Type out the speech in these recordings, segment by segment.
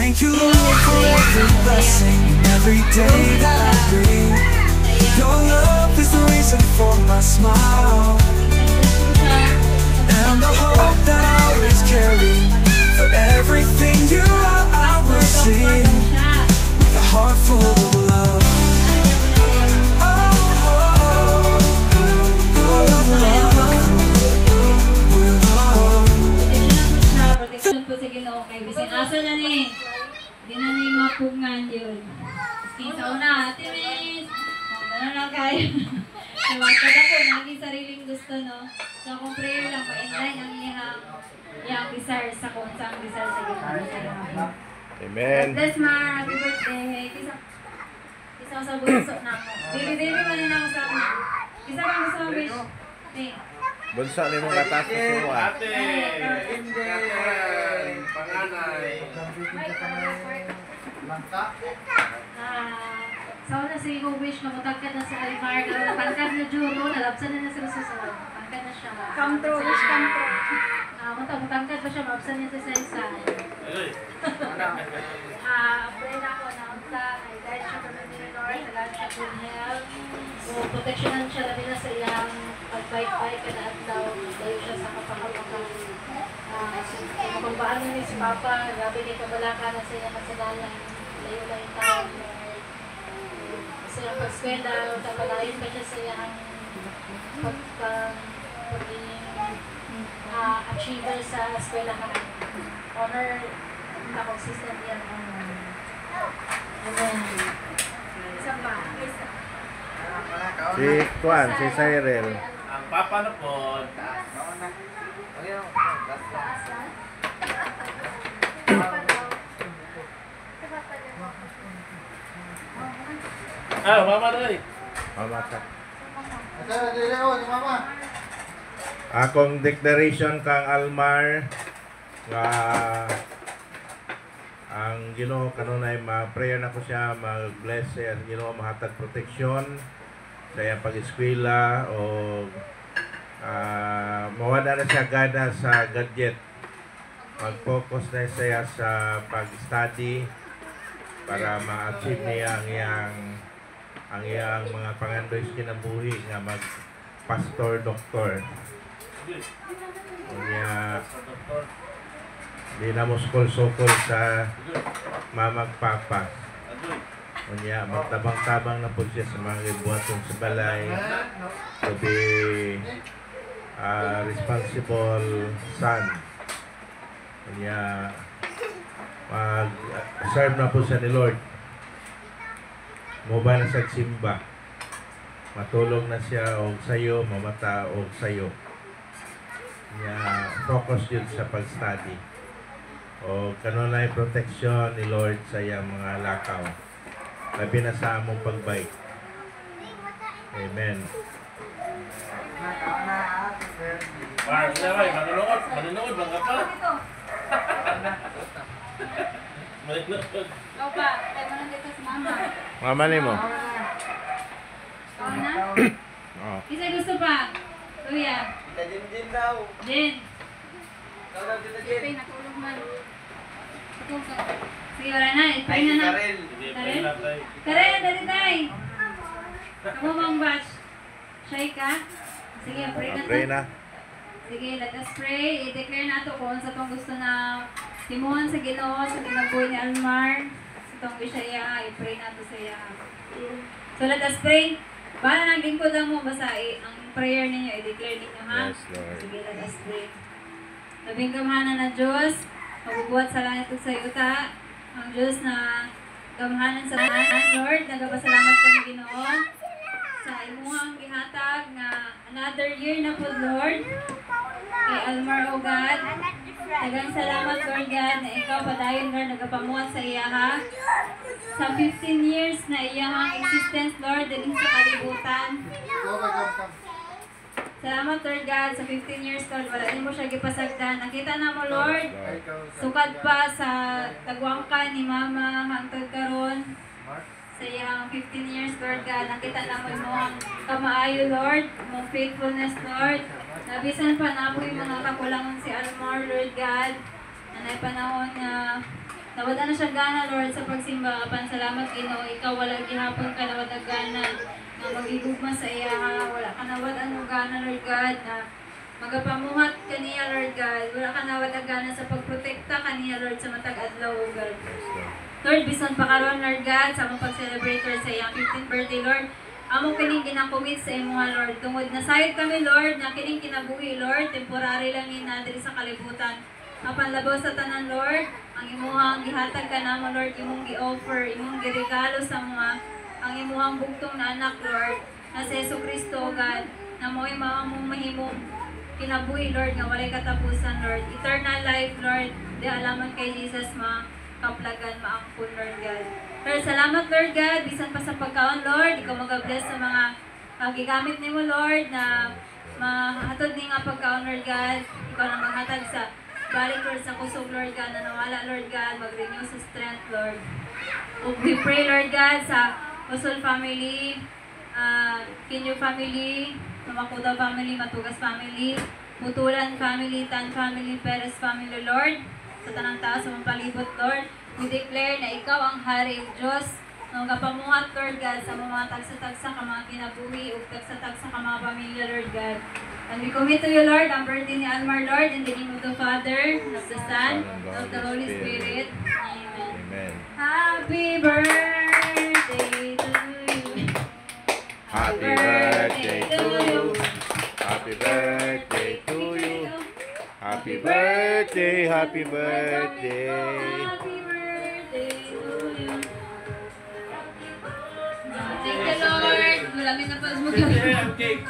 Thank you, Lord, for every blessing, every day that I breathe. Your love is the reason for my smile, and the hope that I always carry. For everything you are, I will sing with a heart full of love. Protection po sa Ginoo kay bisin asa na ni. Di na ni mapungan yun. Sa una, Ate Miss. Ano lang kayo. So, kada po, naging sariling gusto, no? So, kung prayer lang, pa-enlign ang iyang desire sa kung saan desire sa Ginoo. Amen. God bless, Ma. Happy birthday. Kisa sa bunso na ako. Baby, man na ako sa akin. Kisa ka gusto mo, wish. Bunso ni mong katas sa mo ah. Ate, panganay. Sa una sa iyong wish na matagkad na si Alvar. Pangkad na Juro, nalapsan na sila sa susunod. Pangkad na siya. Come true, wish come true. Matangkad pa siya, maapsan niya sa isa. Pray na ako na unta, ay guide siya kami ni Lord, tagaan siya good health. So, protectionan siya labi na sa iyang pag-bike-bike ka na at daw, dayo siya sa kapakapakan. Kung paano ni si Papa, grabe ni kabalaka na sa iyang kasalanan, layo lang yung tao. Sa iyang pag-skwela, tapalayin pa siya sa iyang pagiging achiever sa eskwelahan. Honor na consistent yan. Amen. Isa pa. Si Tuan, si Cyril. Ang papa na po. Mama na eh. Mama ka. Akong declaration kang Almar nga ang Ginoo kanunay ma-prayer na ko siya mag-bless siya ang Ginoo mahatag proteksyon sa iyang pag-eskwela o mawala na siya gana sa gadget, mag-focus na siya sa pag-study para ma-achieve niya ang iyang mga pangandoy sa kinabuhi nga mag-pastor, doktor. Kaya di na mo sukol-sukol sa mamag papa. Kaya magtabang-tabang na po siya sa mga ibuhaton sa balay to be responsible son. Kaya mag-serve na po siya ni Lord. Mobile na sa simba. Matulog na siya og sayo, mamata og sayo. Kaya focus yun sa pag-study. O kanunay protection ni Lord sa iyang mga lakaw. Labi na sa among pagbike. Amen. Mark, manunod lang ka pa. Manunod. Opa, tayo mo lang dito sa mama. Mama ni mo. Oo na? Oh. Isa gusto pa? Kuya. Din daw. Jen. Ikaw daw dito, Jen. Pay, natulog man. Sige, wala na. Ipay na na. Karel. Karel? Karel, dali tayo. Ako mong batch. Shy ka? Sige, pray na. Pray na. Sige, let us pray. I-declare na ito kung sa itong gusto na timuhan sa Ginoo, sa kinabuhi ni Almar, sa itong Bishaya, i-pray na ito sa iya. So let us pray. Bala ng lingkod lang mo, basta ang prayer ninyo, i-declare ninyo, ha? Yes, Lord. Sige, let us pray. Labing kamahanan na Diyos, magbubuhat sa langit ug sa yuta, ang Diyos na kamahanan sa lahat, Lord, nagpasalamat kami Ginoo sa imuhang gihatag na another year na po, Lord, kay Almar, O God. Daghang salamat, Lord God, na ikaw padayon, Lord, nagapamuhat sa iya, ha? Sa 15 years na iyahang existence, Lord, din sa kalibutan. Salamat, Lord God, sa 15 years, Lord, wala din mo siya gipasagdan. Nakita na mo, Lord, sukad pa sa tagwangka ni Mama hangtod karon sa iyang 15 years, Lord God. Nakita na mo ang kamaayo, Lord, mong faithfulness, Lord. Nabisan pa na po yung mga kakulangan si Almar, Lord God. Nanay panahon na Nawala na siya gana, Lord, sa pagsimba. Apan salamat, Ginoo. Ikaw wala gihapon ka nawala gana na magigugma sa iya, ha. Wala ka nawala ano gana, Lord God, na magapamuhat kaniya, Lord God. Wala ka nawala gana sa pagprotekta kaniya, Lord, sa matag adlaw, O God. Lord, bisan pa karon, Lord God, sa among pag-celebrate, Lord, sa iyang 15th birthday, Lord. Amo kining ginakomit sa imuha, Lord. Tungod na sayod kami, Lord, na kining kinabuhi, Lord, temporary lang ina diri sa kalibutan. Apan labaw sa tanan, Lord, ang imuhang gihatag ka namo, Lord, imong gi-offer, imong giregalo sa mga ang imuhang bugtong na anak, Lord, na si Jesucristo, God, na mo'y maamong mahimong kinabuhi, Lord, nga walay katapusan, Lord. Eternal life, Lord, di alaman kay Jesus, kaplagan, maangkon, Lord God. Lord, salamat, Lord God, bisan pa sa pagkaon, Lord, ikaw mag-bless sa mga gigamit nimo, Lord, na mahatod ni nga pagkaon, Lord God. Ikaw na maghatag sa balik, Lord, sa kusog, Lord God, na nawala, Lord God, mag-renew sa strength, Lord. We pray, Lord God, sa Kusol family, Kinyo family, Mamakudaw family, Matugas family, Mutulan family, Tan family, Perez family, Lord, sa tanang tao sa mga palibot, Lord. We declare na ikaw ang hari o Diyos, nung kapamuhat, Lord God, sa mga tagsa-tagsa ka mga kinabuhi, o tagsa-tagsa ka mga pamilya, Lord God. And we commit to you, Lord, ang birthday ni Almar, Lord, in the name of the Father, of the Son, of the Holy Spirit. Amen. Amen. Happy birthday to you. Happy birthday to you. Happy birthday to you. Happy birthday, happy birthday. Happy birthday to you. Thank you, Lord. Maraming na pa mo Ang cake.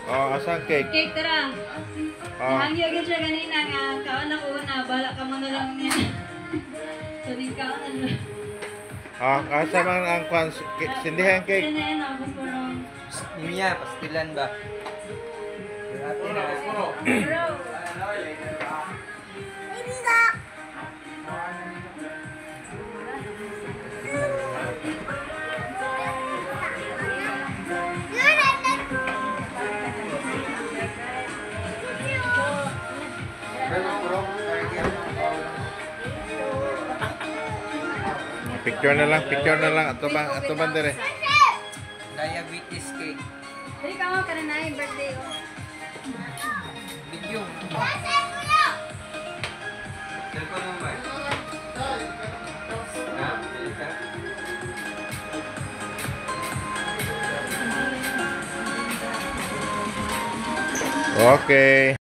Oh, asang cake? Cake, tara. Oh. Nahangyo agad siya kanina nga. Kaon ako na. Bala ka mo na lang niya. Suning kaon na. Oh, asa man ang sindihan cake? Yan na yan. Tapos po nung... Mia, pastilan ba? Ate na. Picture na lang. Ato bang dire. Diabetes cake. Dali ka mo, kanan na yung birthday ko. Video. Cellphone mo ba? Ha? Pili ka? Okay.